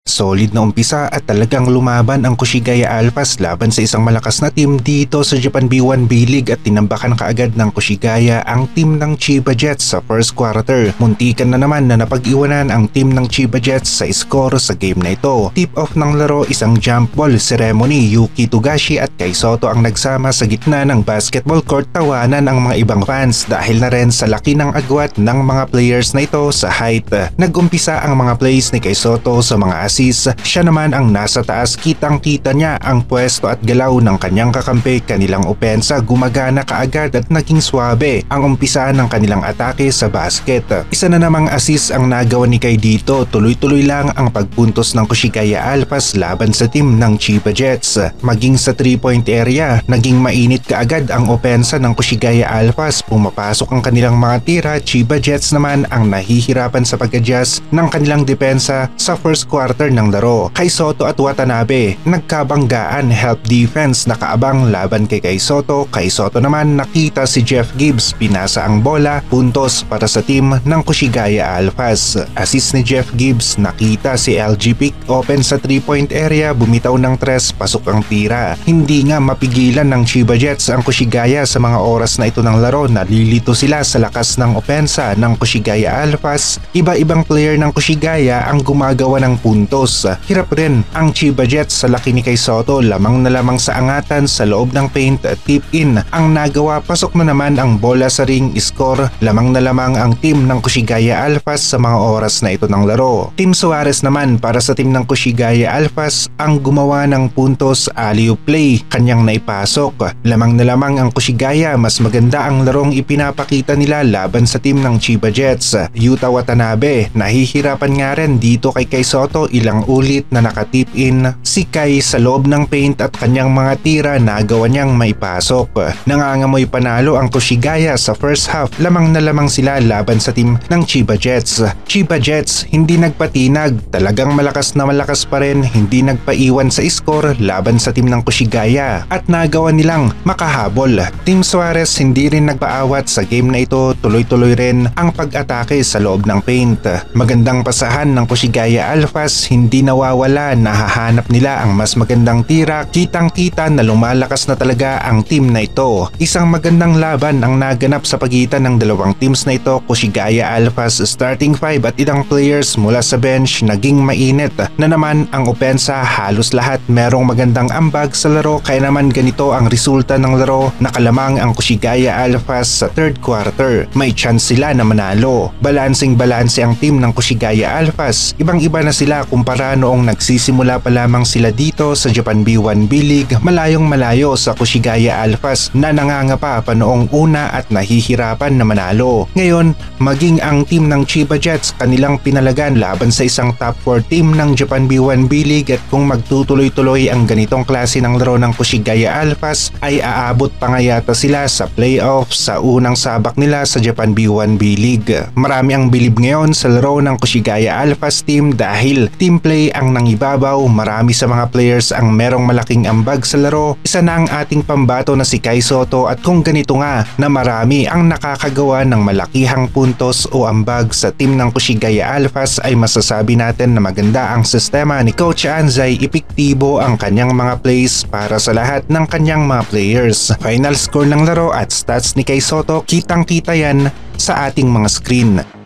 Solid na umpisa at talagang lumaban ang Kushigaya Alphas laban sa isang malakas na team dito sa Japan B1 B-League at tinambakan kaagad ng Kushigaya ang team ng Chiba Jets sa first quarter. Muntikan na naman na napag-iwanan ang team ng Chiba Jets sa score sa game na ito. Tip-off ng laro, isang jump ball ceremony, Yuki Togashi at Kai Soto ang nagsama sa gitna ng basketball court. Tawanan ang mga ibang fans dahil na rin sa laki ng agwat ng mga players na ito sa height. Nag-umpisa ang mga plays ni Kai Soto sa mga assist. Siya naman ang nasa taas, kitang-kita niya ang pwesto at galaw ng kanyang kakampi. Kanilang opensa gumagana kaagad at naging swabe ang umpisa ng kanilang atake sa basket. Isa na namang assist ang nagawa ni Kai dito. Tuloy-tuloy lang ang pagpuntos ng Kushigaya Alphas laban sa team ng Chiba Jets. Maging sa 3-point area, naging mainit kaagad ang opensa ng Kushigaya Alphas. Pumapasok ang kanilang mga tira. Chiba Jets naman ang nahihirapan sa pag-adjust ng kanilang depensa sa first quarter ng laro. Kai Soto at Watanabe nagkabanggaan, help defense, nakaabang laban kay Kai Soto. Kai Soto naman nakita si Jeff Gibbs, pinasa ang bola, puntos para sa team ng Kushigaya Alphas. Assist ni Jeff Gibbs, nakita si LG Pick open sa 3-point area, bumitaw ng 3, pasok ang tira. Hindi nga mapigilan ng Chiba Jets ang Kushigaya sa mga oras na ito ng laro. Nalilito sila sa lakas ng opensa ng Kushigaya Alphas. Iba-ibang player ng Kushigaya ang gumagawa ng puntos. Hirap rin ang Chiba Jets sa laki ni Kai Soto, lamang na lamang sa angatan sa loob ng paint, tip in ang nagawa, pasok na naman ang bola sa ring, score. Lamang na lamang ang team ng Kushigaya Alphas sa mga oras na ito ng laro. Team Suarez naman para sa team ng Kushigaya Alphas ang gumawa ng puntos, alley-oop play, kanyang naipasok. Lamang na lamang ang Kushigaya, mas maganda ang larong ipinapakita nila laban sa team ng Chiba Jets. Yuta Watanabe nahihirapan nga rin dito kay Kai Soto, ilang ulit na nakatip in si Kai sa loob ng paint at kanyang mga tira nagawa niyang maipasok. Nangangamoy panalo ang Kushigaya sa first half, lamang na lamang sila laban sa team ng Chiba Jets. Chiba Jets hindi nagpatinag, talagang malakas na malakas pa rin, hindi nagpaiwan sa score laban sa team ng Kushigaya at nagawa nilang makahabol. Team Suarez hindi rin nagpaawat sa game na ito, tuloy-tuloy rin ang pag-atake sa loob ng paint. Magandang pasahan ng Kushigaya Alphas, hindi nawawala, nahahanap nila ang mas magandang tira. Kitang-kita na lumalakas na talaga ang team na ito. Isang magandang laban ang naganap sa pagitan ng dalawang teams na ito. Kushigaya Alphas starting 5 at ilang players mula sa bench, naging mainit na naman ang opensa. Halos lahat merong magandang ambag sa laro, kaya naman ganito ang resulta ng laro. Nakalamang ang Kushigaya Alphas sa third quarter. May chance sila na manalo. Balansing-balanse ang team ng Kushigaya Alphas. Ibang-iba na sila kumpara noong nagsisimula pa lamang sila dito sa Japan B1 B-League. Malayong malayo sa Kushigaya Alphas na nangangapa pa noong una at nahihirapan na manalo. Ngayon, maging ang team ng Chiba Jets kanilang pinalagan laban sa isang top 4 team ng Japan B1 B-League at kung magtutuloy-tuloy ang ganitong klase ng laro ng Kushigaya Alphas ay aabot pa nga yata sila sa playoff sa unang sabak nila sa Japan B1 B-League. Marami ang bilib ngayon sa laro ng Kushigaya Alphas team dahil team play ang nangibabaw. Marami sa mga players ang merong malaking ambag sa laro. Isa na ang ating pambato na si Kai Soto at kung ganito nga na marami ang nakakagawa ng malakihang puntos o ambag sa team ng Kushigaya Alphas ay masasabi natin na maganda ang sistema ni Coach Anzay. Epektibo ang kanyang mga plays para sa lahat ng kanyang mga players. Final score ng laro at stats ni Kai Soto, kitang-kita yan sa ating mga screen.